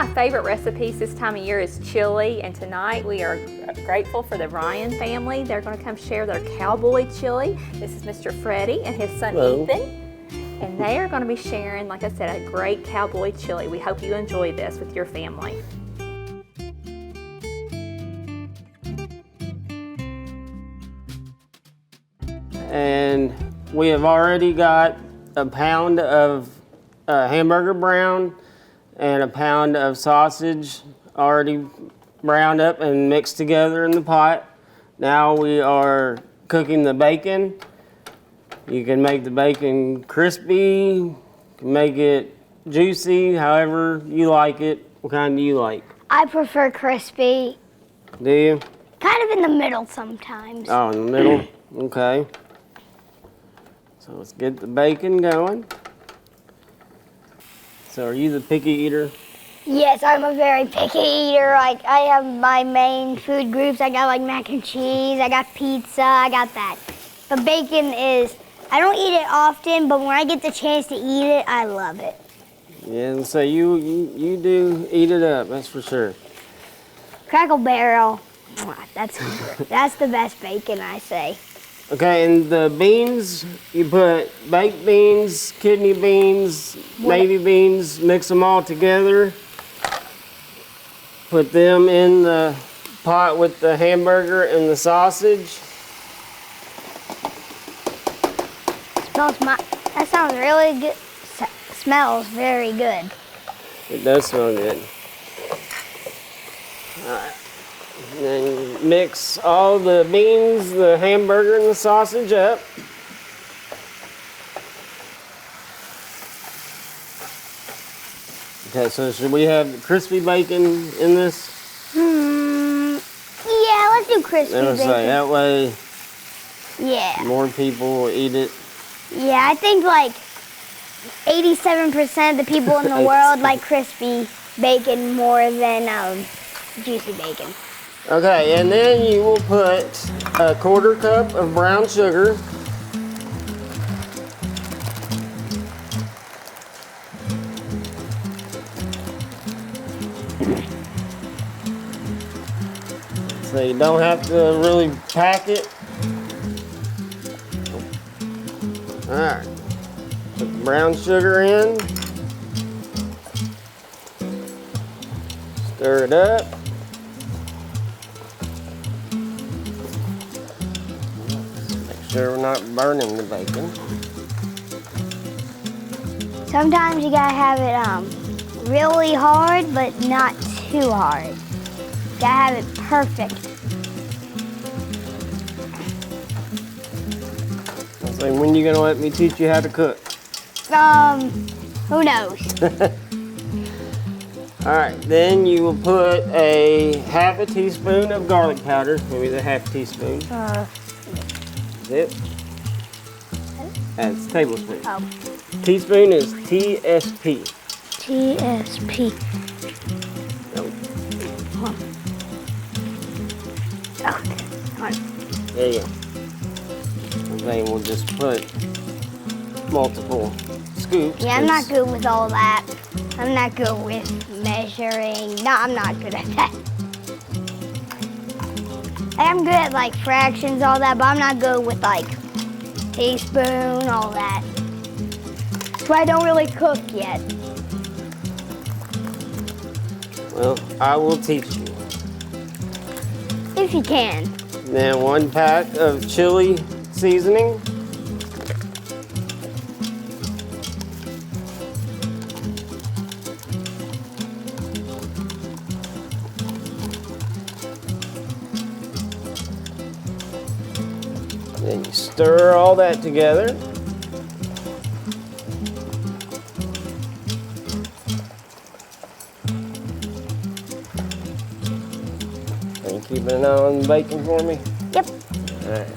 favorite recipes this time of year is chili, and tonight we are grateful for the Ryan family. They're going to come share their cowboy chili. This is Mr. Freddie and his son Ethan, and they are going to be sharing, like I said, a great cowboy chili. We hope you enjoy this with your family. And we have already got a pound of hamburger brown and a pound of sausage already browned up and mixed together in the pot. Now we are cooking the bacon. You can make the bacon crispy, you can make it juicy, however you like it. What kind do you like? I prefer crispy. Do you? Kind of in the middle sometimes. Oh, in the middle? Okay. So let's get the bacon going. So are you the picky eater? Yes, I'm a very picky eater. Like, I have my main food groups. I got like mac and cheese, I got pizza, I got that. But bacon is, I don't eat it often, but when I get the chance to eat it, I love it. Yeah, and so you do eat it up, that's for sure. Crackle Barrel, that's the best bacon, I say. Okay, and the beans, you put baked beans, kidney beans, navy beans, mix them all together. Put them in the pot with the hamburger and the sausage. That sounds really good. Smells very good. It does smell good. All right. And then mix all the beans, the hamburger, and the sausage up. Okay, so should we have crispy bacon in this? Yeah, let's do crispy bacon. That way, yeah, more people will eat it. Yeah, I think like 87% of the people in the world like crispy bacon more than juicy bacon. Okay, and then you will put a 1/4 cup of brown sugar. So you don't have to really pack it. All right, put the brown sugar in. Stir it up. Make sure we're not burning the bacon. Sometimes you gotta have it really hard, but not too hard. You gotta have it perfect. So when you gonna let me teach you how to cook? Who knows? All right, then you will put a 1/2 teaspoon of garlic powder, maybe the 1/2 teaspoon. Zip. That's tablespoon. Oh. Teaspoon is TSP. TSP. No. Oh, come on. There you go. And then we'll just put multiple scoops. Yeah, I'm not good with all that. I'm not good with measuring. No, I'm not good at that. I'm good at like fractions, all that, but I'm not good with like teaspoon, all that. So I don't really cook yet. Well, I will teach you. If you can. Then 1 pack of chili seasoning. Then you stir all that together. Are you keeping an eye on the bacon for me? Yep. All right.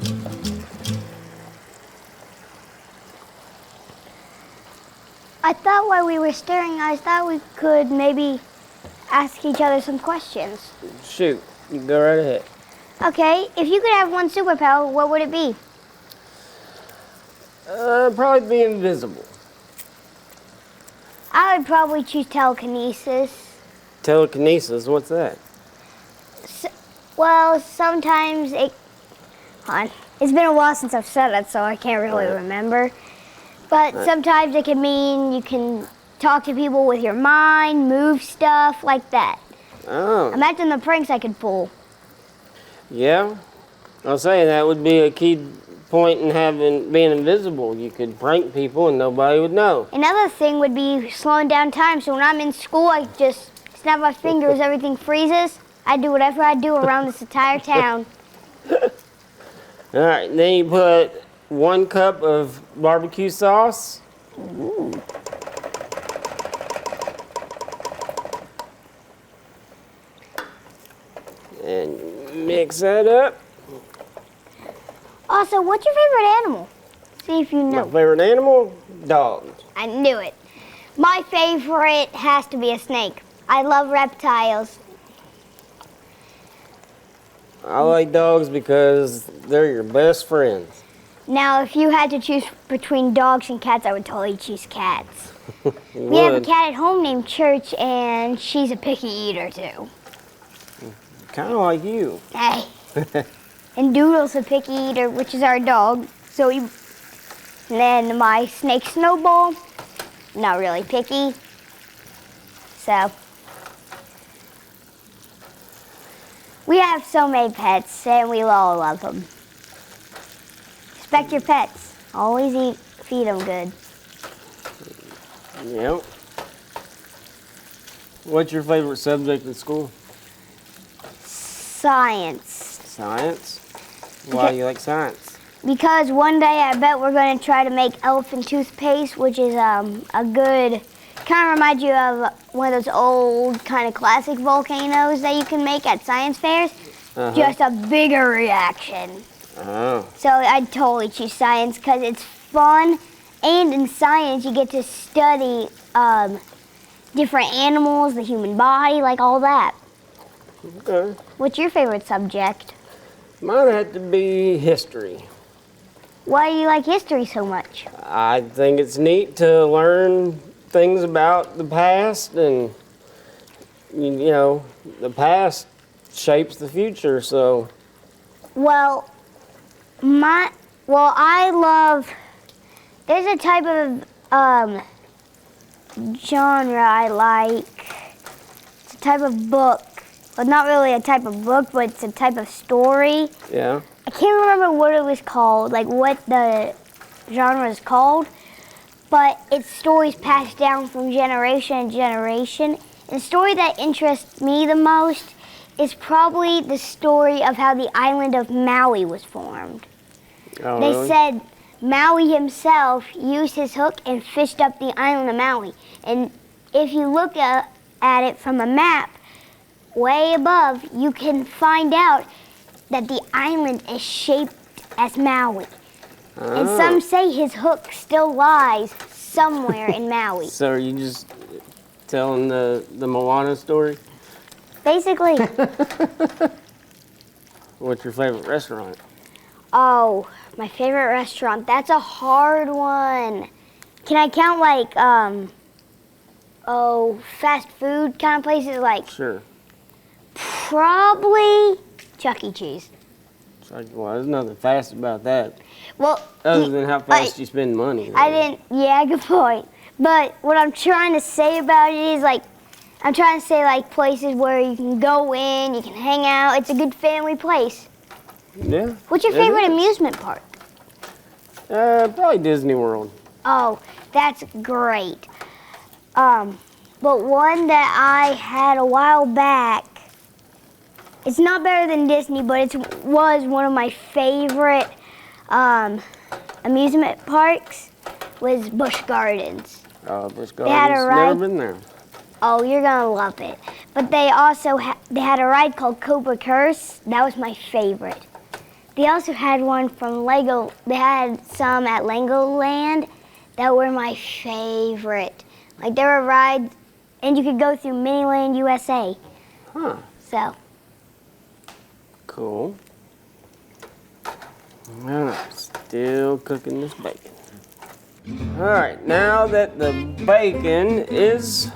I thought while we were stirring, I thought we could maybe ask each other some questions. Shoot, you go right ahead. Okay, if you could have one superpower, what would it be? Probably be invisible. I would probably choose telekinesis. Telekinesis, what's that? Well, sometimes it. Hold on. It's been a while since I've said it, so I can't really remember. But sometimes it can mean you can talk to people with your mind, move stuff like that. Oh. Imagine the pranks I could pull. Yeah. I'll say that would be a key point in being invisible. You could prank people and nobody would know. Another thing would be slowing down time. So when I'm in school, I just snap my fingers, everything freezes. I do whatever I do around this entire town. All right, then you put 1 cup of barbecue sauce. Ooh. And mix that up. Also, what's your favorite animal? See if you know. My favorite animal? Dogs. I knew it. My favorite has to be a snake. I love reptiles. I like dogs because they're your best friends. Now, if you had to choose between dogs and cats, I would totally choose cats. You We have a would. cat at home named Church, and she's a picky eater too. Kind of like you. Hey. And Doodle's a picky eater, which is our dog. So and then my snake Snowball, not really picky. So we have so many pets, and we all love them. Respect your pets. Always feed them good. Yep. What's your favorite subject in school? Science. Science? Why do you like science? Because one day I bet we're going to try to make elephant toothpaste, which is a good, kind of reminds you of one of those old kind of classic volcanoes that you can make at science fairs. Just a bigger reaction. Oh. So I'd totally choose science because it's fun, and in science you get to study different animals, the human body, like all that. Okay. What's your favorite subject? Mine had to be history. Why do you like history so much? I think it's neat to learn things about the past, and you know, the past shapes the future, so. Well, I love, there's a type of genre I like. It's a type of book. Well, not really a type of book, but it's a type of story. Yeah. I can't remember what it was called, like what the genre is called, but it's stories passed down from generation to generation. And the story that interests me the most is probably the story of how the island of Maui was formed. Oh, They really? said Maui himself used his hook and fished up the island of Maui. And if you look at it from a map, way above, you can find out that the island is shaped as Maui. And some say his hook still lies somewhere in Maui. So are you just telling the Moana story? Basically, What's your favorite restaurant? oh, my favorite restaurant, that's a hard one. Can I count like, fast food kind of places? Like, Sure. probably Chuck E. Cheese. Well, there's nothing fast about that, Well, other than how fast like, you spend money. yeah, good point. But what I'm trying to say about it is like, I'm trying to say like places where you can go in, you can hang out. It's a good family place. Yeah. What's your it favorite is. amusement park? Probably Disney World. Oh, that's great. But one that I had a while back, it's not better than Disney, but it was one of my favorite amusement parks, was Busch Gardens. Busch They had a Gardens. ride. Never been there. Oh, you're gonna love it. But they also they had a ride called Cobra Curse. That was my favorite. They also had one from Lego. They had some at Legoland that were my favorite. Like there were rides, and you could go through Miniland USA. Huh. So Cool. And I'm still cooking this bacon. All right, now that the bacon is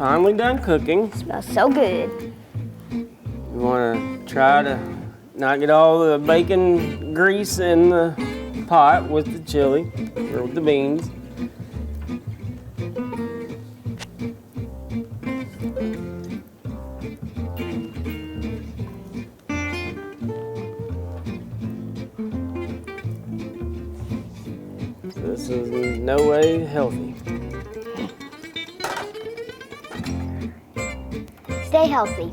finally done cooking. Smells so good. You want to try to not get all the bacon grease in the pot with the chili or with the beans. This is in no way healthy. Stay healthy.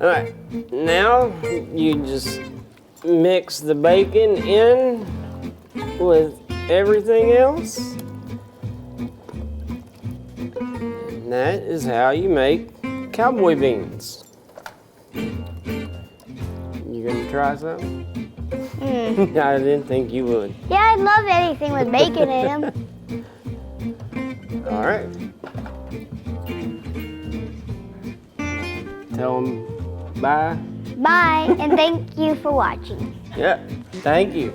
All right, now you just mix the bacon in with everything else. And that is how you make cowboy beans. You gonna try something? I didn't think you would. Yeah, I love anything with bacon in them. All right. Tell them bye. Bye, and thank you for watching. Yeah, thank you.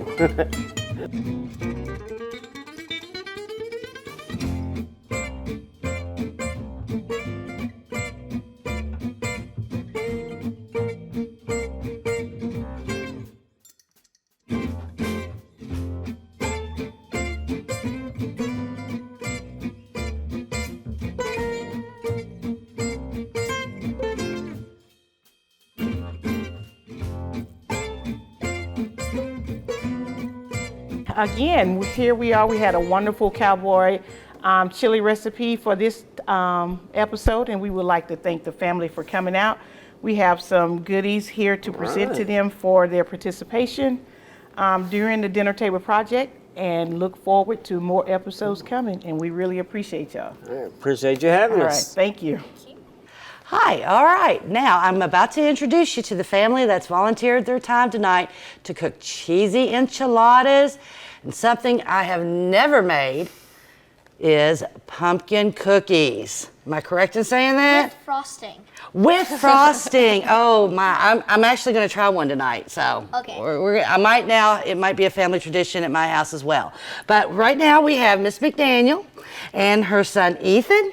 Again, here we are. We had a wonderful cowboy chili recipe for this episode, and we would like to thank the family for coming out. We have some goodies here to present to them for their participation during the dinner table project, and look forward to more episodes coming, and we really appreciate y'all. I appreciate you having All right, us. thank you. Hi, all right. Now I'm about to introduce you to the family that's volunteered their time tonight to cook cheesy enchiladas. And something I have never made is pumpkin cookies. Am I correct in saying that? With frosting. With frosting. Oh my, I'm actually going to try one tonight. So Okay. I might now, it might be a family tradition at my house as well. But right now we have Miss McDaniel and her son Ethan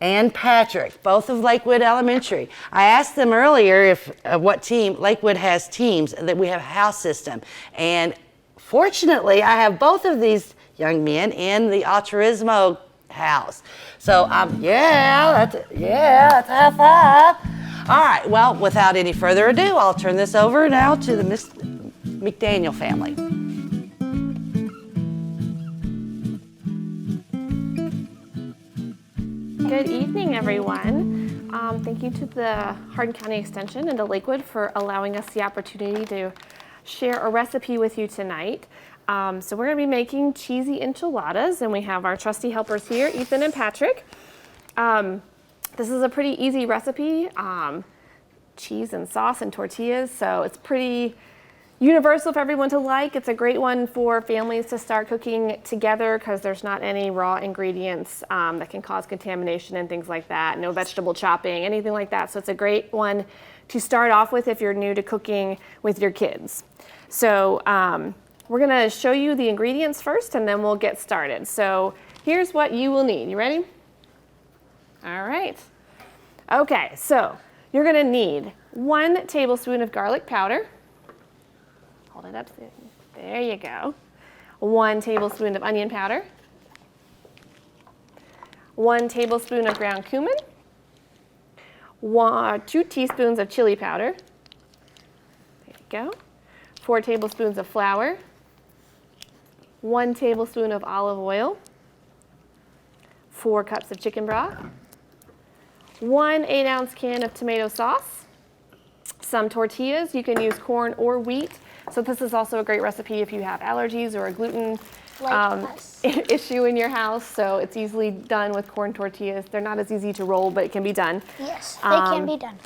and Patrick, both of Lakewood Elementary. I asked them earlier if what team, Lakewood has teams, that we have a house system. And fortunately, I have both of these young men in the Altruismo house. So, that's a high five. All right, well, without any further ado, I'll turn this over now to the Miss McDaniel family. Good evening, everyone. Thank you to the Hardin County Extension and to Lakewood for allowing us the opportunity to share a recipe with you tonight. So we're going to be making cheesy enchiladas, and we have our trusty helpers here, Ethan and Patrick. This is a pretty easy recipe, cheese and sauce and tortillas, so it's pretty universal for everyone to like. It's a great one for families to start cooking together because there's not any raw ingredients that can cause contamination and things like that. No vegetable chopping, anything like that. So it's a great one to start off with if you're new to cooking with your kids. So we're gonna show you the ingredients first and then we'll get started. So here's what you will need. You ready? All right. Okay, so you're gonna need 1 tablespoon of garlic powder. Hold it up, there you go. 1 tablespoon of onion powder. 1 tablespoon of ground cumin. 2 teaspoons of chili powder. There you go. 4 tablespoons of flour. 1 tablespoon of olive oil. 4 cups of chicken broth. 1 8-ounce can of tomato sauce. Some tortillas, you can use corn or wheat. So this is also a great recipe if you have allergies or a gluten issue in your house. So it's easily done with corn tortillas. They're not as easy to roll, but it can be done. Yes, they can be done.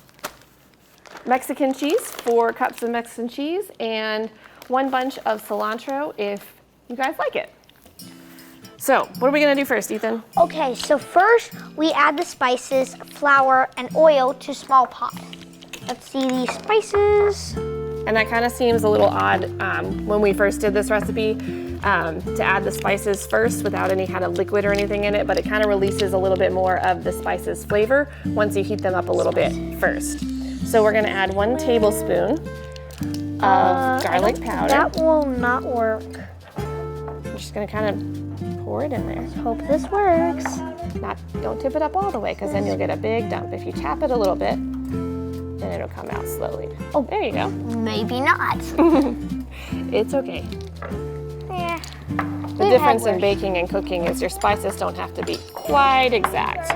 Mexican cheese, 4 cups of Mexican cheese, and 1 bunch of cilantro if you guys like it. So what are we gonna do first, Ethan? Okay, so first we add the spices, flour, and oil to small pot. Let's see these spices. And that kind of seems a little odd when we first did this recipe. to add the spices first without any kind of liquid or anything in it, but it kind of releases a little bit more of the spices flavor once you heat them up a little bit first. So we're gonna add 1 tablespoon of garlic powder. That will not work. I'm just gonna kind of pour it in there. Hope this works. Don't tip it up all the way, because then you'll get a big dump. If you tap it a little bit, then it'll come out slowly. Oh, there you go. Maybe not. It's okay. Yeah. The difference in baking and cooking is your spices don't have to be quite exact.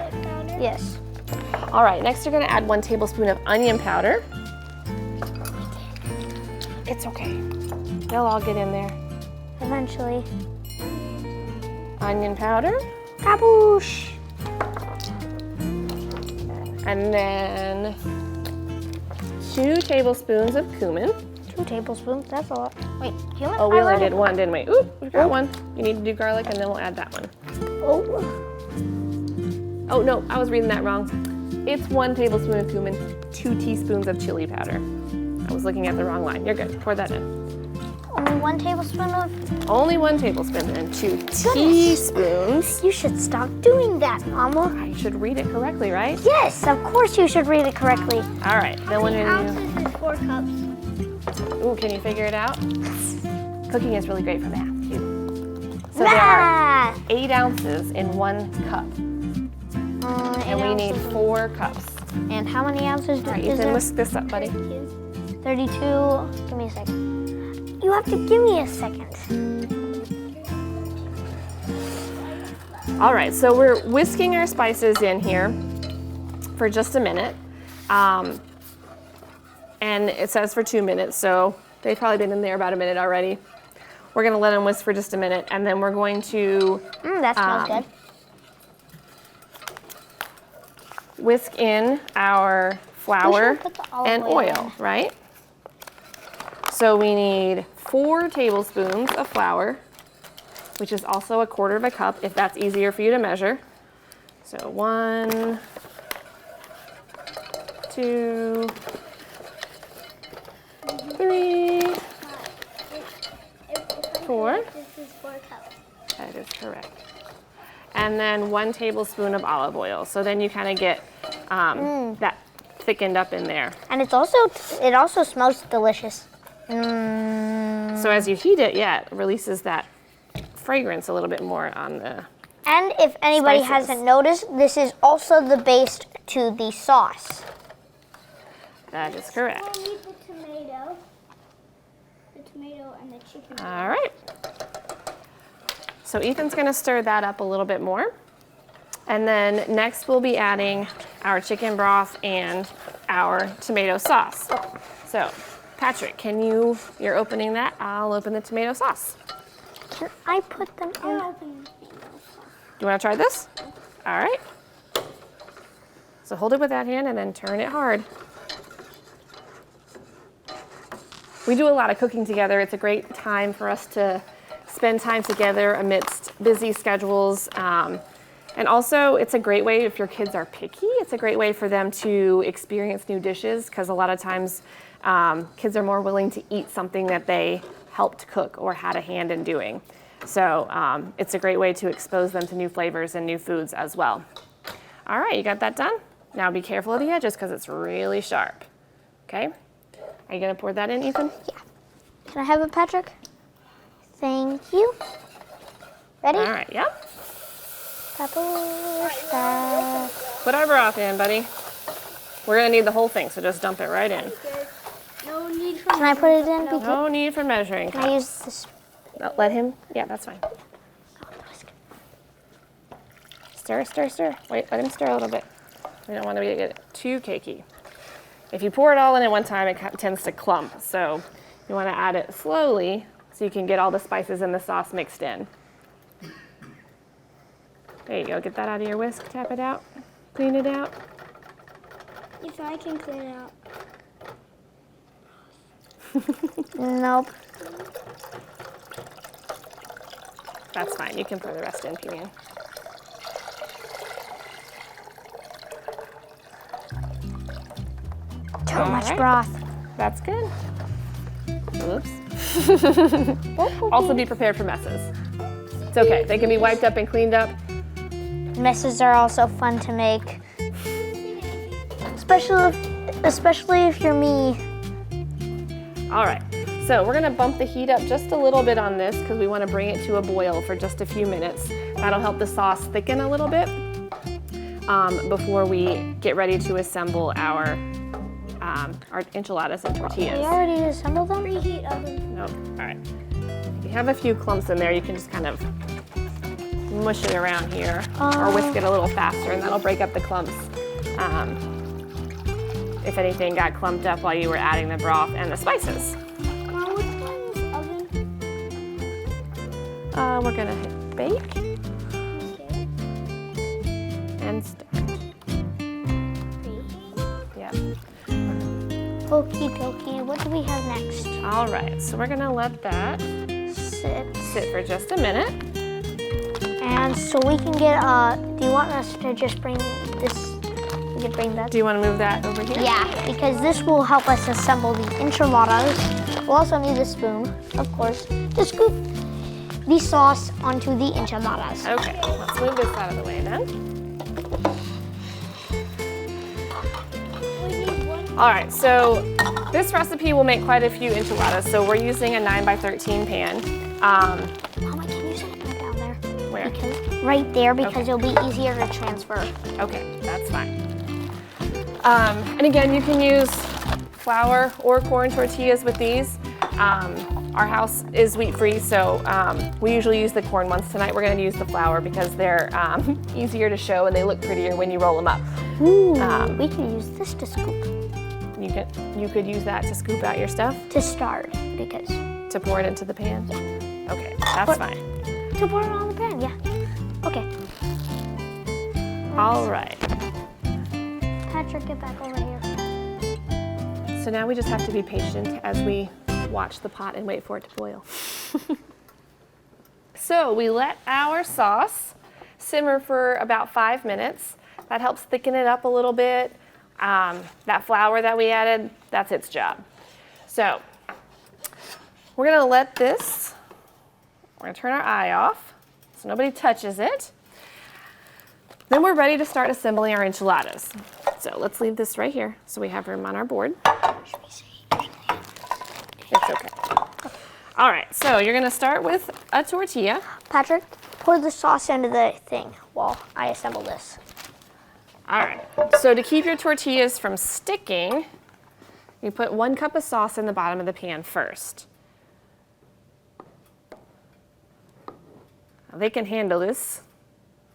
Yes. All right, next you're gonna add 1 tablespoon of onion powder. It's okay. They'll all get in there. Eventually. Onion powder. Kaboosh. And then 2 tablespoons of cumin. 2 tablespoons, that's a lot. Wait, cumin? Oh, we only did 1, didn't we? Ooh, we got 1. You need to do garlic, and then we'll add that one. Oh. Oh, no, I was reading that wrong. It's 1 tablespoon of cumin, 2 teaspoons of chili powder. I was looking at the wrong line. You're good. Pour that in. Only 1 tablespoon of? Only 1 tablespoon and 2 teaspoons. You should stop doing that, Mama. I should read it correctly, right? Yes, of course you should read it correctly. All right. Then we're gonna do. Ounces is 4 cups. Ooh, can you figure it out? Cooking is really great for math, too. So there are 8 ounces in 1 cup, and we need 4 cups. And how many ounces All right, is Ethan, there? whisk this up, buddy. 32. Give me a second. You have to give me a second. All right, so we're whisking our spices in here for just a minute. And it says for 2 minutes, so they've probably been in there about a minute already. We're gonna let them whisk for just a minute, and then we're going to That smells good. whisk in our flour We should put the olive and oil oil, right? So we need 4 tablespoons of flour, which is also 1/4 cup, if that's easier for you to measure. So 1, 2, 3, 4. This is 4 cups. That is correct. And then 1 tablespoon of olive oil. So then you kind of get that thickened up in there. And it also smells delicious. So as you heat it, it releases that fragrance a little bit more on the. And if anybody Spices. hasn't noticed, this is also the base to the sauce. That is correct. need the tomato and the chicken. All right. So Ethan's going to stir that up a little bit more. And then next we'll be adding our chicken broth and our tomato sauce. So Patrick, you're opening that. I'll open the tomato sauce. Can I put them in? Do you want to try this? All right. So hold it with that hand and then turn it hard. We do a lot of cooking together. It's a great time for us to spend time together amidst busy schedules. And also, it's a great way, if your kids are picky, it's a great way for them to experience new dishes, because a lot of times kids are more willing to eat something that they helped cook or had a hand in doing. So it's a great way to expose them to new flavors and new foods as well. All right, you got that done? Now be careful of the edges because it's really sharp. Okay? Are you gonna pour that in, Ethan? Yeah. Can I have it, Patrick? Thank you. Ready? All right, yep. Paprika. Put our broth in, buddy. We're gonna need the whole thing, so just dump it right in. No need for. Can I put it in? No need for measuring Can I use cups. this? Let him, yeah, that's fine. Stir, stir, stir. Wait, let him stir a little bit. We don't want to get it too cakey. If you pour it all in at one time, it tends to clump. So you want to add it slowly so you can get all the spices and the sauce mixed in. There you go. Get that out of your whisk. Tap it out. Clean it out. If I can clean it out. Nope. That's fine. You can pour the rest in, Pinion. Too much right. broth. That's good. Oops. Also be prepared for messes. It's okay, they can be wiped up and cleaned up. Messes are also fun to make, especially if you're me. All right, so we're gonna bump the heat up just a little bit on this because we wanna bring it to a boil for just a few minutes. That'll help the sauce thicken a little bit before we get ready to assemble our enchiladas and tortillas. We already assembled them? Preheat oven. Nope, all right. If you have a few clumps in there, you can just kind of mush it around here or whisk it a little faster and that'll break up the clumps. If anything got clumped up while you were adding the broth and the spices. Mom, what's in this oven? We're gonna hit bake Okay. and start. Yeah. Okie dokie. What do we have next? All right, so we're gonna let that sit for just a minute. And so we can get, do you want us to just bring this, we could bring that? Do you wanna move that over here? Yeah, because this will help us assemble the enchiladas. We'll also need a spoon, of course, to scoop the sauce onto the enchiladas. Okay, let's move this out of the way then. All right, so this recipe will make quite a few enchiladas. So we're using a 9x13 pan. Mama, can you set it back down there? Where? Because, right there, because Okay. it'll be easier to transfer. Okay, that's fine. And again, you can use flour or corn tortillas with these. Our house is wheat-free, so we usually use the corn ones. Tonight we're gonna use the flour because they're easier to show and they look prettier when you roll them up. Ooh, we can use this to scoop, You could use that to scoop out your stuff, to start, because, to pour it into the pan? Okay, that's fine. to pour it on the pan, yeah. Okay. All right. Patrick, get back over here. So now we just have to be patient as we watch the pot and wait for it to boil. So we let our sauce simmer for about 5 minutes. That helps thicken it up a little bit. That flour that we added, that's its job. So we're gonna let this, we're gonna turn our eye off so nobody touches it. Then we're ready to start assembling our enchiladas. So let's leave this right here so we have room on our board. It's okay. All right, so you're gonna start with a tortilla. Patrick, pour the sauce into the thing while I assemble this. All right, so to keep your tortillas from sticking, you put 1 cup of sauce in the bottom of the pan first. Now they can handle this.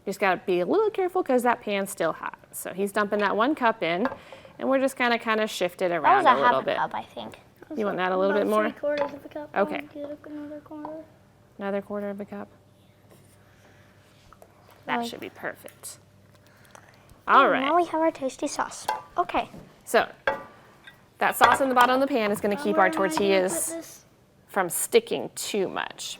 You just gotta be a little careful because that pan's still hot. So he's dumping that 1 cup in, and we're just gonna kind of shift it That around was a little half bit. a cup, I think. You want that a little bit more? 3/4 of a cup. Okay. Another quarter. Another 1/4 of a cup. That should be perfect. All right. Now we have our tasty sauce. Okay. So that sauce in the bottom of the pan is going to keep our tortillas from sticking too much.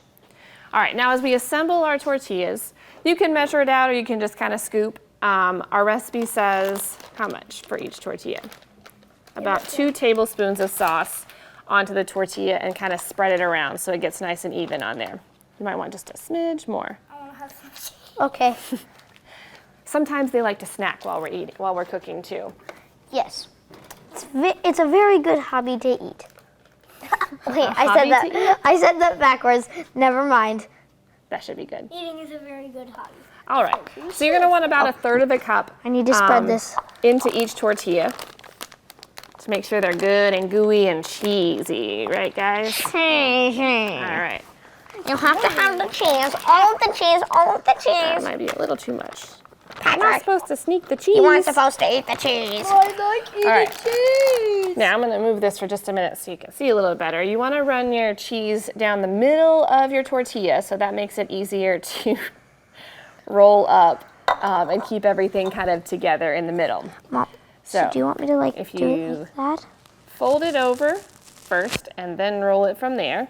All right, now as we assemble our tortillas, you can measure it out or you can just kind of scoop. Our recipe says how much for each tortilla? About 2 tablespoons of sauce onto the tortilla and kind of spread it around so it gets nice and even on there. You might want just a smidge more. Okay. Sometimes they like to snack while we're cooking too. Yes. It's a very good hobby to eat. Wait, hobby to eat? I said that backwards. Never mind. That should be good. Eating is a very good hobby. All right, so you're gonna want about 1/3 of a cup. I need to spread this. Into each tortilla to make sure they're good and gooey and cheesy, right guys? All right, You have to have the cheese, all of the cheese, all of the that cheese. might be a little too much. I'm not supposed to sneak the cheese. You weren't supposed to eat the cheese. All right. Now I'm gonna move this for just a minute so you can see a little better. You wanna run your cheese down the middle of your tortilla so that makes it easier to roll up and keep everything kind of together in the middle. Mom, so do you want me to if do you it like that? Fold it over first and then roll it from there.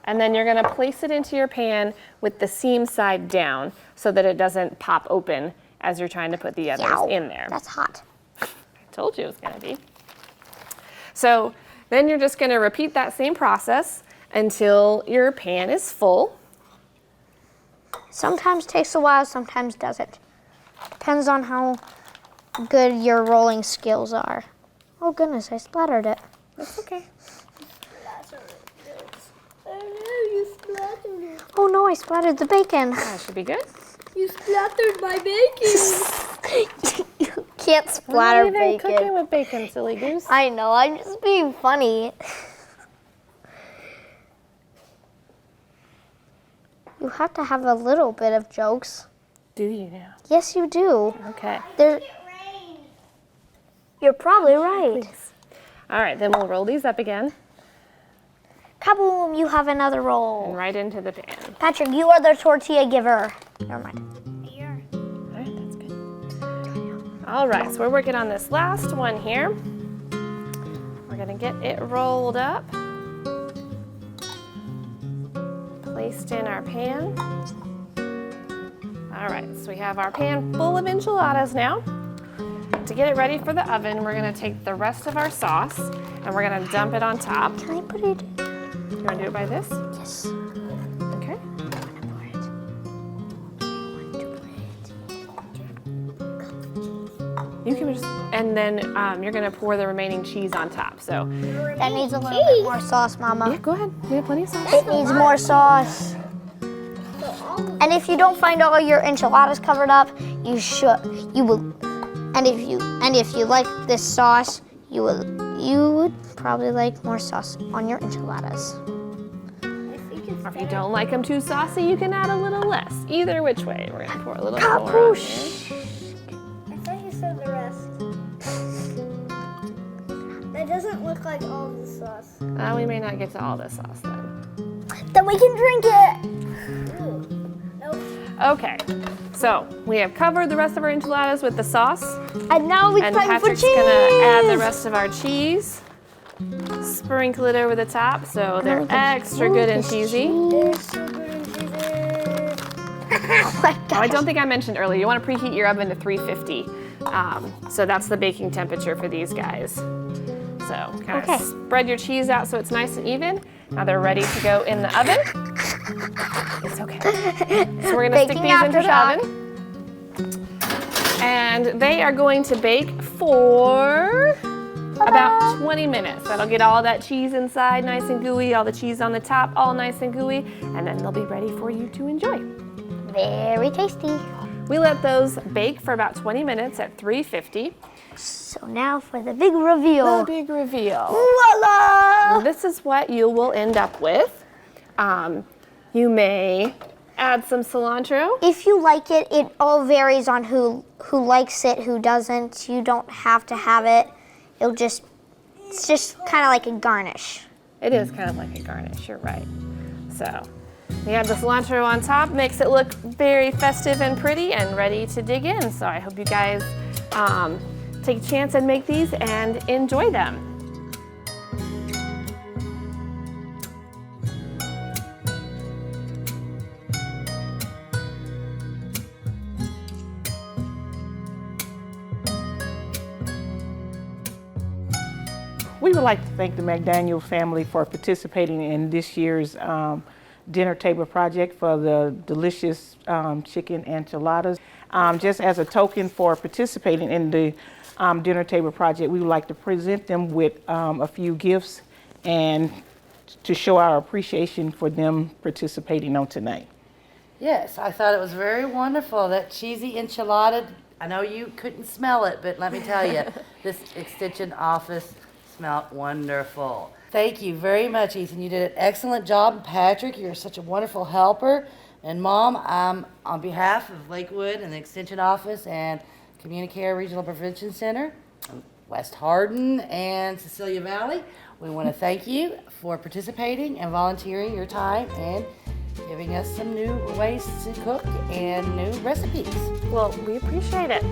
And then you're gonna place it into your pan with the seam side down so that it doesn't pop open as you're trying to put the others in there. That's hot. I told you it was gonna be. So Then you're just gonna repeat that same process until your pan is full. Sometimes takes a while, sometimes doesn't. Depends on how good your rolling skills are. Oh goodness, I splattered it. That's okay. Oh no, I splattered the bacon. That should be good. You splattered my bacon. You can't splatter What are you bacon. cooking with bacon, silly goose? I know, I'm just being funny. You have to have a little bit of jokes. Do you now? Yes, you do. Okay. You're probably right. All right, then we'll roll these up again Kaboom, you have another and roll. right into the pan. Patrick, you are the tortilla giver. Never mind. All right, that's good. All right, so we're working on this last one here. We're gonna get it rolled up, placed in our pan. All right, so we have our pan full of enchiladas now. To get it ready for the oven, we're gonna take the rest of our sauce and we're gonna dump it on top. Can I put it? You wanna do it by this? Yes. Okay. You can just, and then you're gonna pour the remaining cheese on top. So, That needs a little bit more sauce, Mama. yeah, go ahead. We have plenty of sauce. It needs more sauce. And if you don't find all your enchiladas covered up, you will. And if you like this sauce, you would probably like more sauce on your enchiladas. Or if you don't like them too saucy, you can add a little less. Either which way, we're gonna pour a little bit more on here. I thought you said the rest. That doesn't look like all the sauce. We may not get to all the sauce then. Then we can drink it. Nope. Okay, so we have covered the rest of our enchiladas with the sauce. And now it's And time for Patrick's cheese. gonna add the rest of our cheese. Sprinkle it over the top so they're extra good and cheesy. They're so good and cheesy. Oh my Oh, gosh. I don't think I mentioned earlier, you want to preheat your oven to 350. So that's the baking temperature for these guys. So kind Okay. of spread your cheese out so it's nice and even. Now they're ready to go in the oven. It's okay. So we're gonna stick Baking these into the aftershock. oven. And they are going to bake for about 20 minutes. That'll get all that cheese inside nice and gooey, all the cheese on the top all nice and gooey, and then they'll be ready for you to enjoy. Very tasty. We let those bake for about 20 minutes at 350. So now for the big reveal. The big reveal. Voila! Now this is what you will end up with. You may add some cilantro. If you like it, it all varies on who likes it, who doesn't. You don't have to have it. It's just kind of like a garnish. It is kind of like a garnish, you're right. So we have the cilantro on top, makes it look very festive and pretty and ready to dig in. So I hope you guys take a chance and make these and enjoy them. We would like to thank the McDaniel family for participating in this year's dinner table project for the delicious chicken enchiladas. Just as a token for participating in the dinner table project, we would like to present them with a few gifts and to show our appreciation for them participating on tonight. Yes, I thought it was very wonderful, that cheesy enchilada. I know you couldn't smell it, but let me tell you, this extension office smelled wonderful. Thank you very much, Ethan. You did an excellent job. Patrick, you're such a wonderful helper. And Mom, on behalf of Lakewood and the Extension Office and Communicare Regional Prevention Center, West Hardin and Cecilia Valley, we want to thank you for participating and volunteering your time and giving us some new ways to cook and new recipes. Well, we appreciate it.